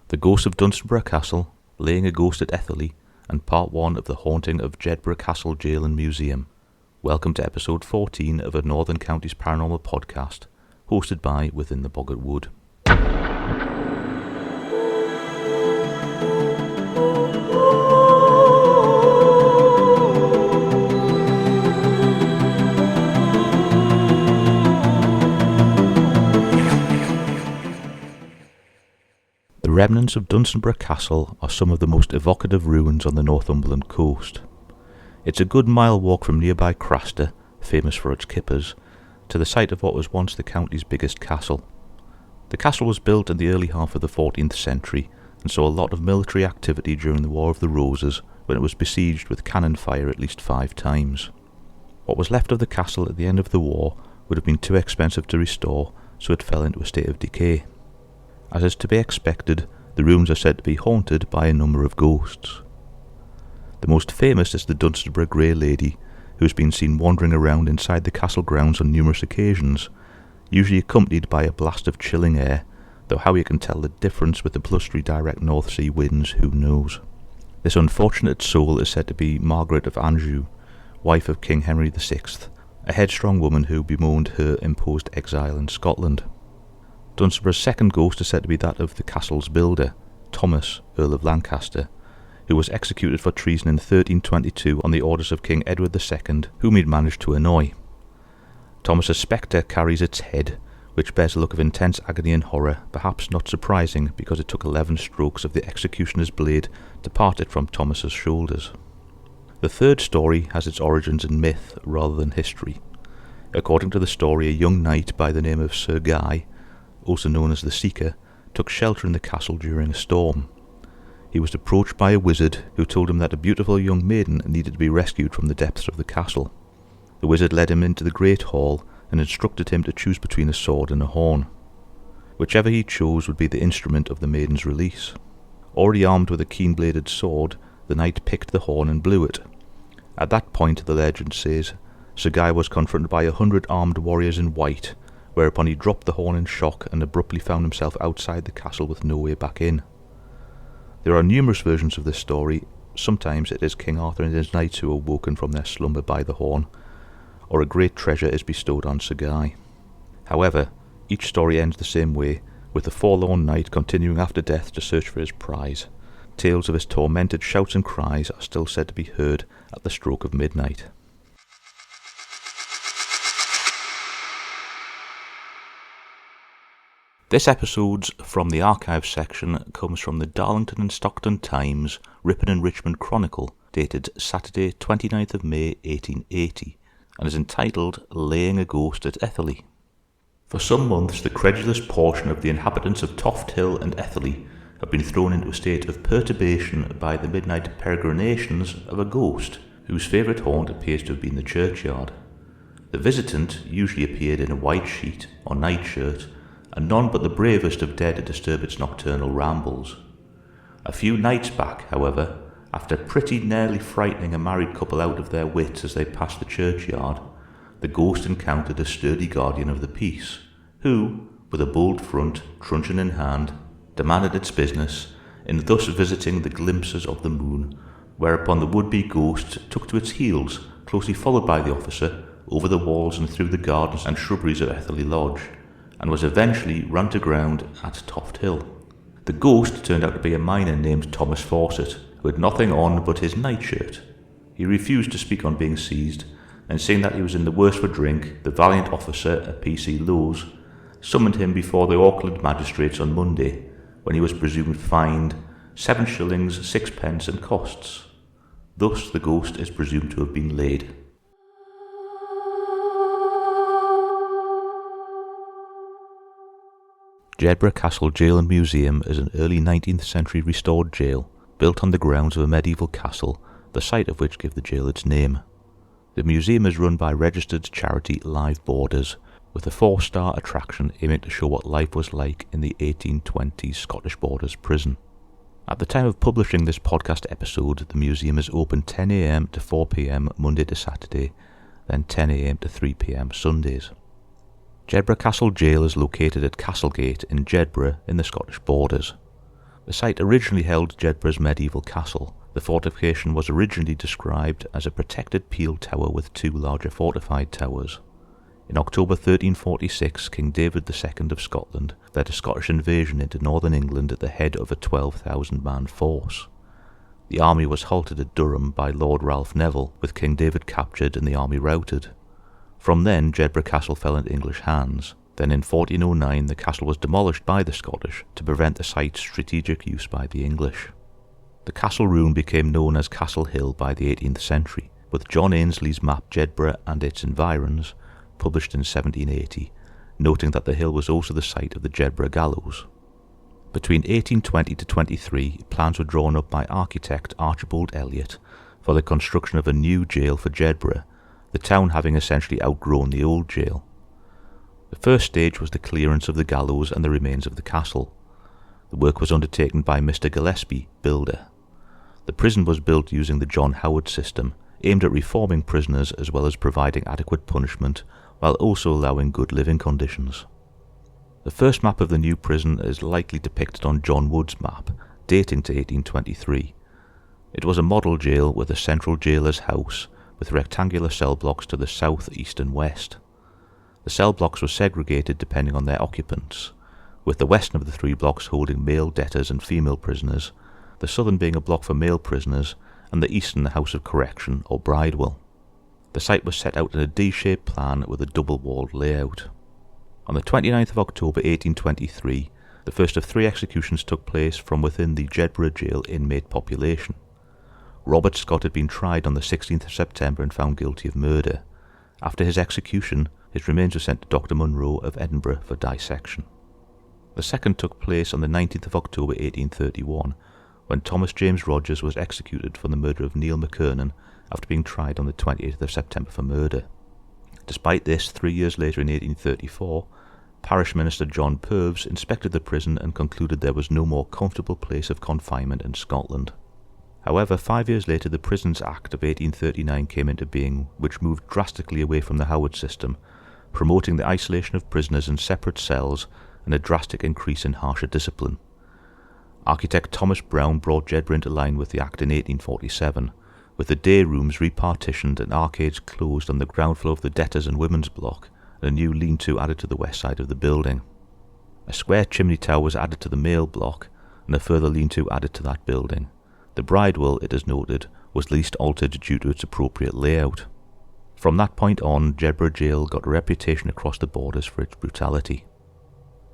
The Ghost of Dunstanburgh Castle, Laying a Ghost at Etherley, and Part 1 of The Haunting of Jedburgh Castle Jail and Museum. Welcome to episode 14 of a Northern Counties Paranormal podcast, hosted by Within the Boggart Wood. The remnants of Dunstanburgh Castle are some of the most evocative ruins on the Northumberland Coast. It's a good mile walk from nearby Craster, famous for its kippers, to the site of what was once the county's biggest castle. The castle was built in the early half of the 14th century and saw a lot of military activity during the War of the Roses, when it was besieged with cannon fire at least 5 times. What was left of the castle at the end of the war would have been too expensive to restore, so it fell into a state of decay. As is to be expected, the rooms are said to be haunted by a number of ghosts. The most famous is the Dunstanburgh Grey Lady, who has been seen wandering around inside the castle grounds on numerous occasions, usually accompanied by a blast of chilling air, though how you can tell the difference with the blustery direct North Sea winds, who knows. This unfortunate soul is said to be Margaret of Anjou, wife of King Henry VI, a headstrong woman who bemoaned her imposed exile in Scotland. Dunstanburgh's second ghost is said to be that of the castle's builder, Thomas, Earl of Lancaster, who was executed for treason in 1322 on the orders of King Edward II, whom he'd managed to annoy. Thomas's spectre carries its head, which bears a look of intense agony and horror, perhaps not surprising because it took 11 strokes of the executioner's blade to part it from Thomas's shoulders. The third story has its origins in myth rather than history. According to the story, a young knight by the name of Sir Guy, also known as the Seeker, took shelter in the castle during a storm. He was approached by a wizard who told him that a beautiful young maiden needed to be rescued from the depths of the castle. The wizard led him into the great hall and instructed him to choose between a sword and a horn. Whichever he chose would be the instrument of the maiden's release. Already armed with a keen-bladed sword, the knight picked the horn and blew it. At that point, the legend says, Sir Guy was confronted by 100 armed warriors in white, whereupon he dropped the horn in shock and abruptly found himself outside the castle with no way back in. There are numerous versions of this story. Sometimes it is King Arthur and his knights who are woken from their slumber by the horn, or a great treasure is bestowed on Sir Guy. However, each story ends the same way, with the forlorn knight continuing after death to search for his prize. Tales of his tormented shouts and cries are still said to be heard at the stroke of midnight. This episode's From the Archive section comes from the Darlington and Stockton Times, Ripon and Richmond Chronicle, dated Saturday 29th of May 1880, and is entitled Laying a Ghost at Etherley. For some months, the credulous portion of the inhabitants of Toft Hill and Etherley have been thrown into a state of perturbation by the midnight peregrinations of a ghost, whose favourite haunt appears to have been the churchyard. The visitant usually appeared in a white sheet or nightshirt, and none but the bravest have dared to disturb its nocturnal rambles. A few nights back, however, after pretty nearly frightening a married couple out of their wits as they passed the churchyard, the ghost encountered a sturdy guardian of the peace, who, with a bold front, truncheon in hand, demanded its business, in thus visiting the glimpses of the moon, whereupon the would-be ghost took to its heels, closely followed by the officer, over the walls and through the gardens and shrubberies of Etherley Lodge, and was eventually run to ground at Toft Hill. The ghost turned out to be a miner named Thomas Fawcett, who had nothing on but his nightshirt. He refused to speak on being seized, and saying that he was in the worse for drink, the valiant officer at PC Lowes summoned him before the Auckland magistrates on Monday, when he was presumed fined 7 shillings 6 pence and costs. Thus the ghost is presumed to have been laid. Jedburgh Castle Jail and Museum is an early 19th century restored jail, built on the grounds of a medieval castle, the site of which gave the jail its name. The museum is run by registered charity Live Boarders, with a 4-star attraction aiming to show what life was like in the 1820s Scottish Borders prison. At the time of publishing this podcast episode, the museum is open 10 a.m. to 4 p.m. Monday to Saturday, then 10 a.m. to 3 p.m. Sundays. Jedburgh Castle Jail is located at Castlegate in Jedburgh in the Scottish Borders. The site originally held Jedburgh's medieval castle. The fortification was originally described as a protected peel tower with two larger fortified towers. In October 1346, King David II of Scotland led a Scottish invasion into northern England at the head of a 12,000-man force. The army was halted at Durham by Lord Ralph Neville, with King David captured and the army routed. From then, Jedburgh Castle fell into English hands. Then in 1409, the castle was demolished by the Scottish to prevent the site's strategic use by the English. The castle ruin became known as Castle Hill by the 18th century, with John Ainsley's map Jedburgh and its environs, published in 1780, noting that the hill was also the site of the Jedburgh Gallows. Between 1820 to 23, plans were drawn up by architect Archibald Elliott for the construction of a new jail for Jedburgh, the town having essentially outgrown the old jail. The first stage was the clearance of the gallows and the remains of the castle. The work was undertaken by Mr. Gillespie, builder. The prison was built using the John Howard system, aimed at reforming prisoners as well as providing adequate punishment, while also allowing good living conditions. The first map of the new prison is likely depicted on John Wood's map, dating to 1823. It was a model jail with a central jailer's house, with rectangular cell blocks to the south, east and west. The cell blocks were segregated depending on their occupants, with the western of the three blocks holding male debtors and female prisoners, the southern being a block for male prisoners, and the eastern the House of Correction or Bridewell. The site was set out in a D-shaped plan with a double-walled layout. On the 29th of October 1823, the first of three executions took place from within the Jedburgh jail inmate population. Robert Scott had been tried on the 16th of September and found guilty of murder. After his execution, his remains were sent to Dr. Munro of Edinburgh for dissection. The second took place on the 19th of October 1831, when Thomas James Rogers was executed for the murder of Neil McKernan after being tried on the 28th of September for murder. Despite this, 3 years later in 1834, Parish Minister John Purves inspected the prison and concluded there was no more comfortable place of confinement in Scotland. However, 5 years later the Prisons Act of 1839 came into being, which moved drastically away from the Howard system, promoting the isolation of prisoners in separate cells and a drastic increase in harsher discipline. Architect Thomas Brown brought Jedburgh into line with the Act in 1847, with the day rooms repartitioned and arcades closed on the ground floor of the debtors and women's block, and a new lean-to added to the west side of the building. A square chimney tower was added to the male block, and a further lean-to added to that building. The Bridewell, it is noted, was least altered due to its appropriate layout. From that point on, Jedburgh Jail got a reputation across the borders for its brutality.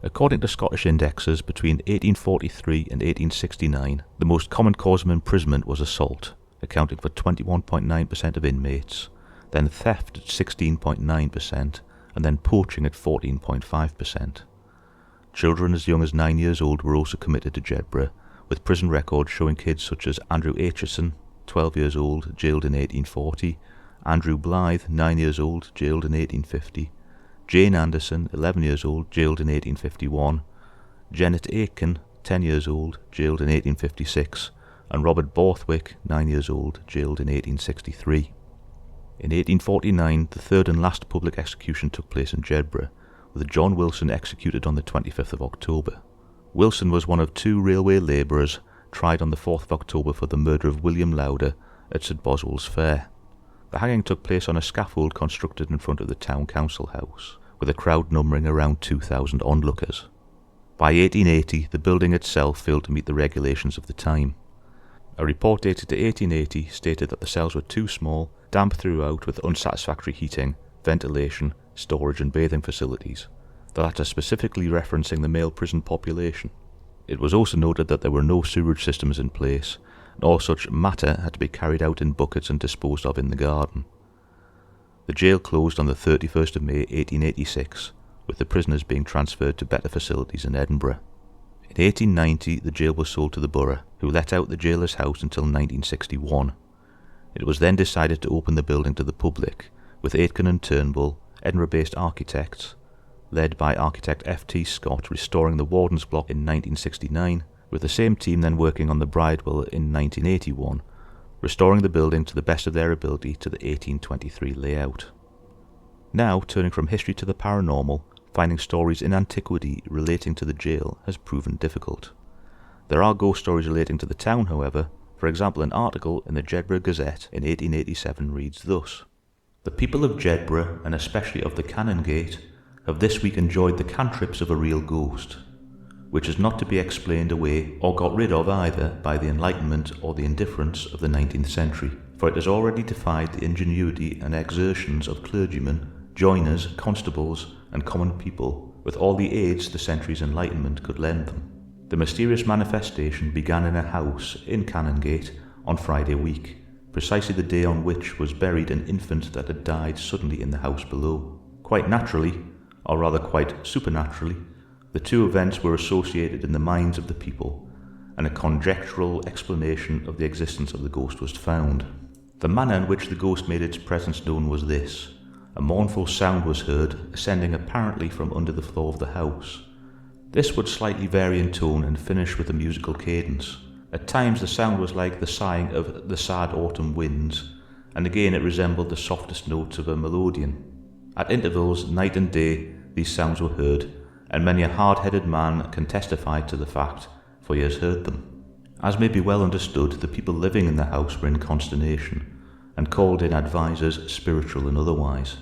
According to Scottish indexes, between 1843 and 1869, the most common cause of imprisonment was assault, accounting for 21.9% of inmates, then theft at 16.9%, and then poaching at 14.5%. Children as young as 9 years old were also committed to Jedburgh, with prison records showing kids such as Andrew Aitchison, 12 years old, jailed in 1840, Andrew Blythe, 9 years old, jailed in 1850, Jane Anderson, 11 years old, jailed in 1851, Janet Aiken, 10 years old, jailed in 1856, and Robert Borthwick, 9 years old, jailed in 1863. In 1849, the third and last public execution took place in Jedburgh, with John Wilson executed on the 25th of October. Wilson was one of two railway labourers tried on the 4th of October for the murder of William Lauder at St Boswell's Fair. The hanging took place on a scaffold constructed in front of the town council house, with a crowd numbering around 2,000 onlookers. By 1880, the building itself failed to meet the regulations of the time. A report dated to 1880 stated that the cells were too small, damp throughout with unsatisfactory heating, ventilation, storage and bathing facilities, the latter specifically referencing the male prison population. It was also noted that there were no sewerage systems in place, and all such matter had to be carried out in buckets and disposed of in the garden. The jail closed on the 31st of May 1886, with the prisoners being transferred to better facilities in Edinburgh. In 1890, the jail was sold to the borough, who let out the jailer's house until 1961. It was then decided to open the building to the public, with Aitken and Turnbull, Edinburgh-based architects, led by architect F.T. Scott, restoring the Warden's Block in 1969, with the same team then working on the Bridewell in 1981, restoring the building to the best of their ability to the 1823 layout. Now, turning from history to the paranormal, finding stories in antiquity relating to the jail has proven difficult. There are ghost stories relating to the town, however. For example, an article in the Jedburgh Gazette in 1887 reads thus: "The people of Jedburgh, and especially of the Canongate, have this week enjoyed the cantrips of a real ghost, which is not to be explained away or got rid of either by the Enlightenment or the indifference of the 19th century, for it has already defied the ingenuity and exertions of clergymen, joiners, constables, and common people, with all the aids the century's enlightenment could lend them. The mysterious manifestation began in a house in Canongate on Friday week, precisely the day on which was buried an infant that had died suddenly in the house below. Quite naturally, or rather quite supernaturally, the two events were associated in the minds of the people, and a conjectural explanation of the existence of the ghost was found. The manner in which the ghost made its presence known was this: a mournful sound was heard, ascending apparently from under the floor of the house. This would slightly vary in tone and finish with a musical cadence. At times the sound was like the sighing of the sad autumn winds, and again it resembled the softest notes of a melodeon. At intervals, night and day, these sounds were heard, and many a hard-headed man can testify to the fact, for he has heard them. As may be well understood, the people living in the house were in consternation, and called in advisers, spiritual and otherwise.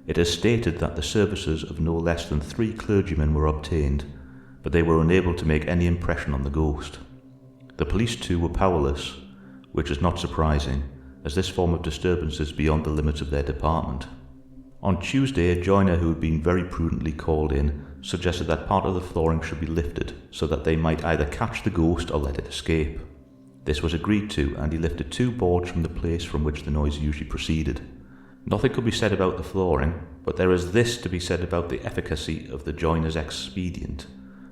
It is stated that the services of no less than 3 clergymen were obtained, but they were unable to make any impression on the ghost. The police too were powerless, which is not surprising, as this form of disturbance is beyond the limits of their department. On Tuesday, a joiner who had been very prudently called in suggested that part of the flooring should be lifted so that they might either catch the ghost or let it escape. This was agreed to, and he lifted 2 boards from the place from which the noise usually proceeded. Nothing could be said about the flooring, but there is this to be said about the efficacy of the joiner's expedient,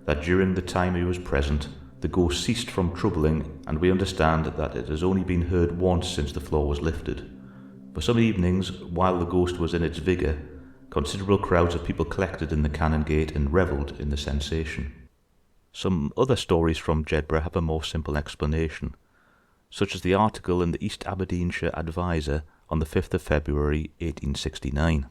that during the time he was present, the ghost ceased from troubling, and we understand that it has only been heard once since the floor was lifted. For some evenings, while the ghost was in its vigour, considerable crowds of people collected in the Canongate and revelled in the sensation. Some other stories from Jedburgh have a more simple explanation, such as the article in the East Aberdeenshire Advisor on the 5th of February 1869.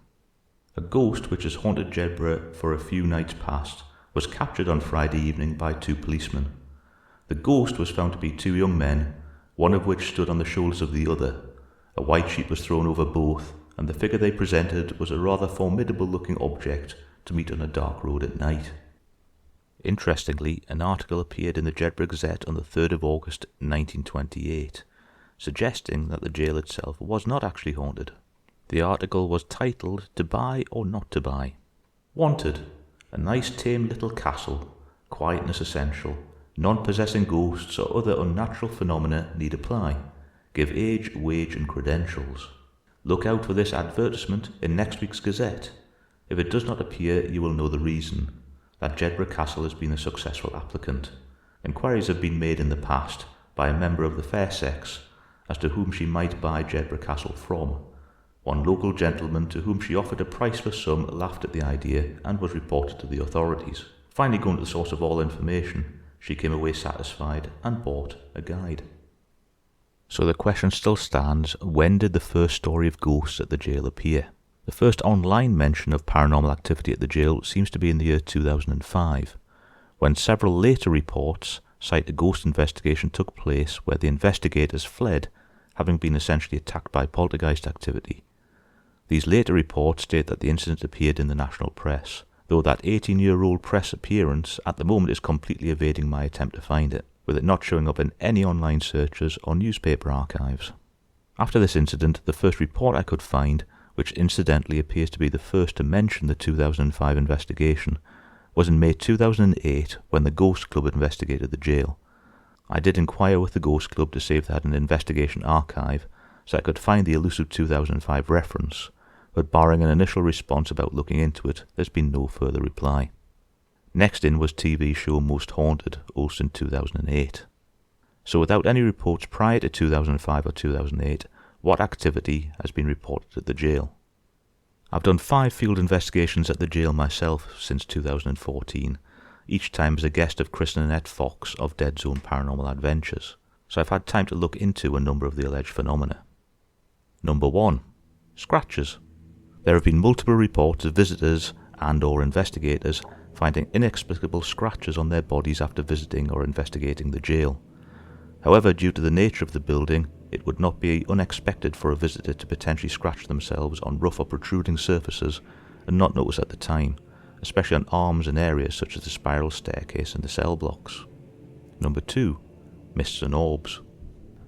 A ghost which has haunted Jedburgh for a few nights past was captured on Friday evening by 2 policemen. The ghost was found to be 2 young men, one of which stood on the shoulders of the other. A white sheet was thrown over both, and the figure they presented was a rather formidable-looking object to meet on a dark road at night. Interestingly, an article appeared in the Jedburgh Gazette on the 3rd of August 1928, suggesting that the jail itself was not actually haunted. The article was titled, "To Buy or Not to Buy." Wanted: a nice tame little castle, quietness essential, non-possessing ghosts or other unnatural phenomena need apply. Give age, wage and credentials. Look out for this advertisement in next week's Gazette. If it does not appear, you will know the reason. That Jedburgh Castle has been a successful applicant. Inquiries have been made in the past by a member of the fair sex as to whom she might buy Jedburgh Castle from. One local gentleman to whom she offered a priceless sum laughed at the idea and was reported to the authorities. Finally going to the source of all information, she came away satisfied and bought a guide. So the question still stands, when did the first story of ghosts at the jail appear? The first online mention of paranormal activity at the jail seems to be in the year 2005, when several later reports cite a ghost investigation took place where the investigators fled, having been essentially attacked by poltergeist activity. These later reports state that the incident appeared in the national press, though that 18-year-old press appearance at the moment is completely evading my attempt to find it, with it not showing up in any online searches or newspaper archives. After this incident, the first report I could find, which incidentally appears to be the first to mention the 2005 investigation, was in May 2008 when the Ghost Club investigated the jail. I did inquire with the Ghost Club to see if they had an investigation archive so I could find the elusive 2005 reference, but barring an initial response about looking into it, there's been no further reply. Next in was TV show Most Haunted, also in 2008. So without any reports prior to 2005 or 2008, what activity has been reported at the jail? I've done 5 field investigations at the jail myself since 2014, each time as a guest of Chris and Annette Fox of Dead Zone Paranormal Adventures, so I've had time to look into a number of the alleged phenomena. Number 1. Scratches. There have been multiple reports of visitors and or investigators finding inexplicable scratches on their bodies after visiting or investigating the jail. However, due to the nature of the building, it would not be unexpected for a visitor to potentially scratch themselves on rough or protruding surfaces and not notice at the time, especially on arms and areas such as the spiral staircase and the cell blocks. Number 2. Mists and orbs.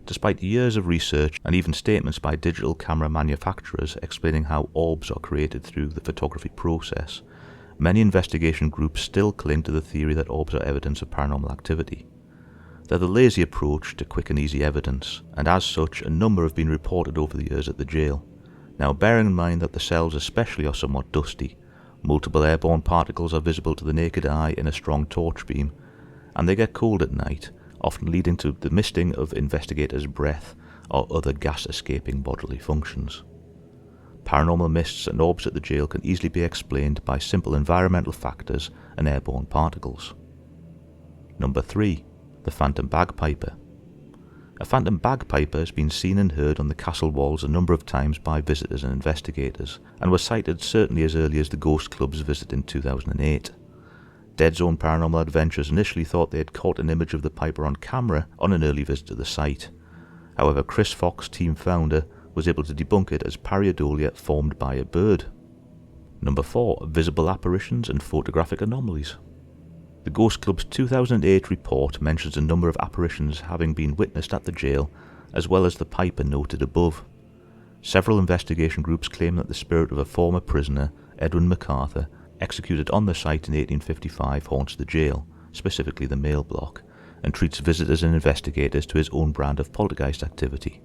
Despite years of research and even statements by digital camera manufacturers explaining how orbs are created through the photography process, many investigation groups still cling to the theory that orbs are evidence of paranormal activity. They're the lazy approach to quick and easy evidence, and as such a number have been reported over the years at the jail. Now, bearing in mind that the cells especially are somewhat dusty, multiple airborne particles are visible to the naked eye in a strong torch beam, and they get cold at night, often leading to the misting of investigators' breath or other gas-escaping bodily functions. Paranormal mists and orbs at the jail can easily be explained by simple environmental factors and airborne particles. Number 3. The Phantom Bagpiper. A phantom bagpiper has been seen and heard on the castle walls a number of times by visitors and investigators, and was sighted certainly as early as the Ghost Club's visit in 2008. Dead Zone Paranormal Adventures initially thought they had caught an image of the piper on camera on an early visit to the site. However, Chris Fox, team founder, was able to debunk it as pareidolia formed by a bird. Number 4. Visible apparitions and photographic anomalies. The Ghost Club's 2008 report mentions a number of apparitions having been witnessed at the jail, as well as the piper noted above. Several investigation groups claim that the spirit of a former prisoner, Edwin MacArthur, executed on the site in 1855, haunts the jail, specifically the mail block, and treats visitors and investigators to his own brand of poltergeist activity.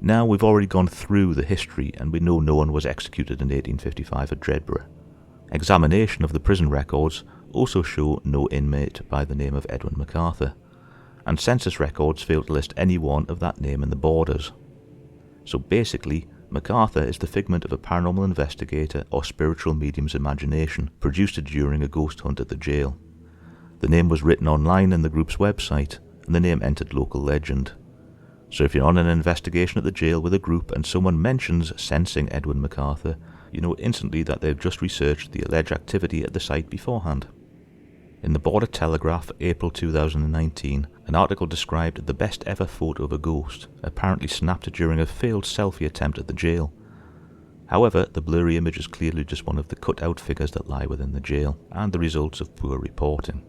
Now, we've already gone through the history and we know no one was executed in 1855 at Jedburgh. Examination of the prison records also show no inmate by the name of Edwin MacArthur, and census records fail to list anyone of that name in the borders. So basically, MacArthur is the figment of a paranormal investigator or spiritual medium's imagination, produced during a ghost hunt at the jail. The name was written online in the group's website, and the name entered local legend. So if you're on an investigation at the jail with a group and someone mentions sensing Edwin MacArthur, you know instantly that they've just researched the alleged activity at the site beforehand. In the Border Telegraph, April 2019, an article described the best ever photo of a ghost, apparently snapped during a failed selfie attempt at the jail. However, the blurry image is clearly just one of the cut-out figures that lie within the jail, and the results of poor reporting.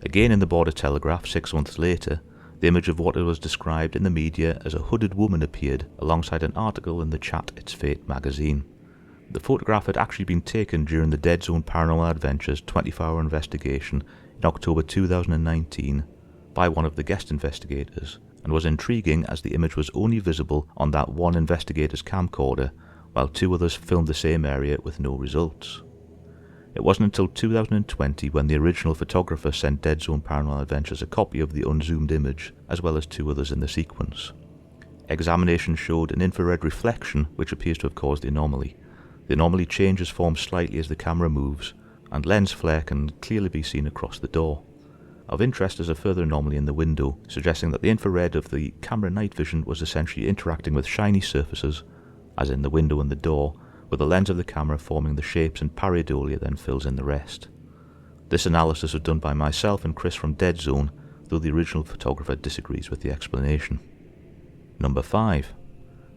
Again in the Border Telegraph, 6 months later, the image of what was described in the media as a hooded woman appeared alongside an article in the Chat It's Fate magazine. The photograph had actually been taken during the Dead Zone Paranormal Adventures 24-hour investigation in October 2019 by one of the guest investigators, and was intriguing as the image was only visible on that one investigator's camcorder, while 2 others filmed the same area with no results. It wasn't until 2020 when the original photographer sent Dead Zone Paranormal Adventures a copy of the unzoomed image, as well as 2 others in the sequence. Examination showed an infrared reflection which appears to have caused the anomaly. The anomaly changes form slightly as the camera moves, and lens flare can clearly be seen across the door. Of interest is a further anomaly in the window, suggesting that the infrared of the camera night vision was essentially interacting with shiny surfaces, as in the window and the door, with the lens of the camera forming the shapes and pareidolia then fills in the rest. This analysis was done by myself and Chris from Dead Zone, though the original photographer disagrees with the explanation. Number 5.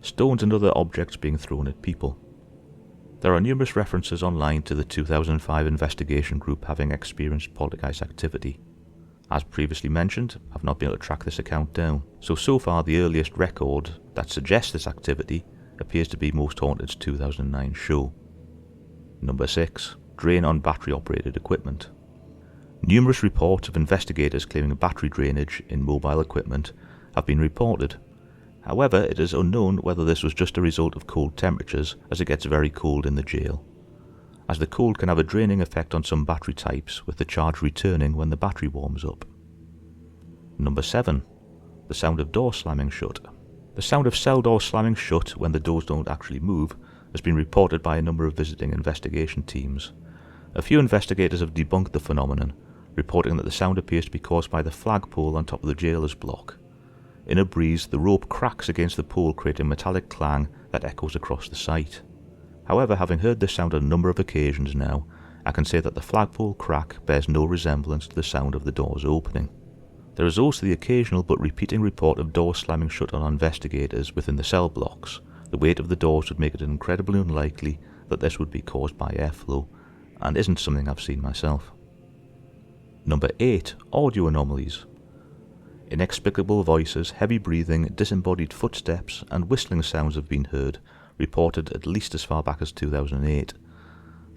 Stones and other objects being thrown at people. There are numerous references online to the 2005 investigation group having experienced poltergeist activity. As previously mentioned, I've not been able to track this account down, so far the earliest record that suggests this activity appears to be Most Haunted's 2009 show. Number 6. Drain on battery-operated equipment. Numerous reports of investigators claiming battery drainage in mobile equipment have been reported. However, it is unknown whether this was just a result of cold temperatures, as it gets very cold in the jail, as the cold can have a draining effect on some battery types, with the charge returning when the battery warms up. Number 7. The sound of door slamming shut. The sound of cell doors slamming shut when the doors don't actually move has been reported by a number of visiting investigation teams. A few investigators have debunked the phenomenon, reporting that the sound appears to be caused by the flagpole on top of the jailer's block. In a breeze, the rope cracks against the pole, creating a metallic clang that echoes across the site. However, having heard this sound on a number of occasions now, I can say that the flagpole crack bears no resemblance to the sound of the doors opening. There is also the occasional but repeating report of doors slamming shut on investigators within the cell blocks. The weight of the doors would make it incredibly unlikely that this would be caused by airflow, and isn't something I've seen myself. Number 8. Audio anomalies. Inexplicable voices, heavy breathing, disembodied footsteps and whistling sounds have been heard, reported at least as far back as 2008.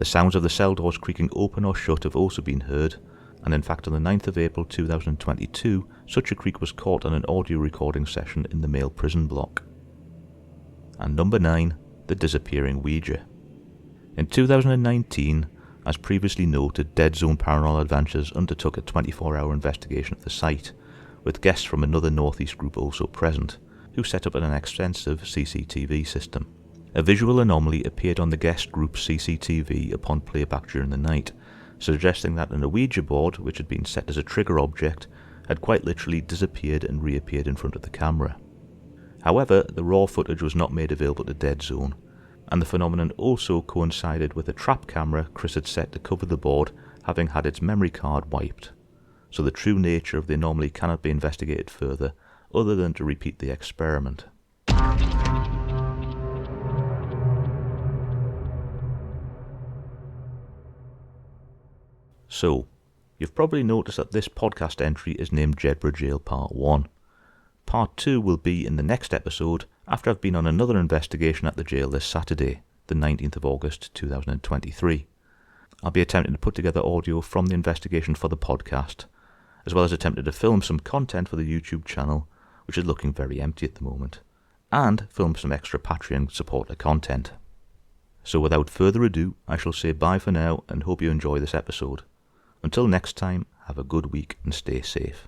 The sounds of the cell doors creaking open or shut have also been heard, and in fact on the 9th of April 2022, such a creak was caught on an audio recording session in the male prison block. And number 9. The disappearing Ouija. In 2019, as previously noted, Dead Zone Paranormal Adventures undertook a 24-hour investigation of the site, with guests from another Northeast group also present, who set up an extensive CCTV system. A visual anomaly appeared on the guest group's CCTV upon playback during the night, suggesting that an Ouija board, which had been set as a trigger object, had quite literally disappeared and reappeared in front of the camera. However, the raw footage was not made available to Dead Zone, and the phenomenon also coincided with a trap camera Chris had set to cover the board having had its memory card wiped. So the true nature of the anomaly cannot be investigated further, other than to repeat the experiment. So, you've probably noticed that this podcast entry is named Jedburgh Jail Part 1. Part 2 will be in the next episode, after I've been on another investigation at the jail this Saturday, the 19th of August 2023. I'll be attempting to put together audio from the investigation for the podcast, as well as attempting to film some content for the YouTube channel, which is looking very empty at the moment, and film some extra Patreon supporter content. So without further ado, I shall say bye for now and hope you enjoy this episode. Until next time, have a good week and stay safe.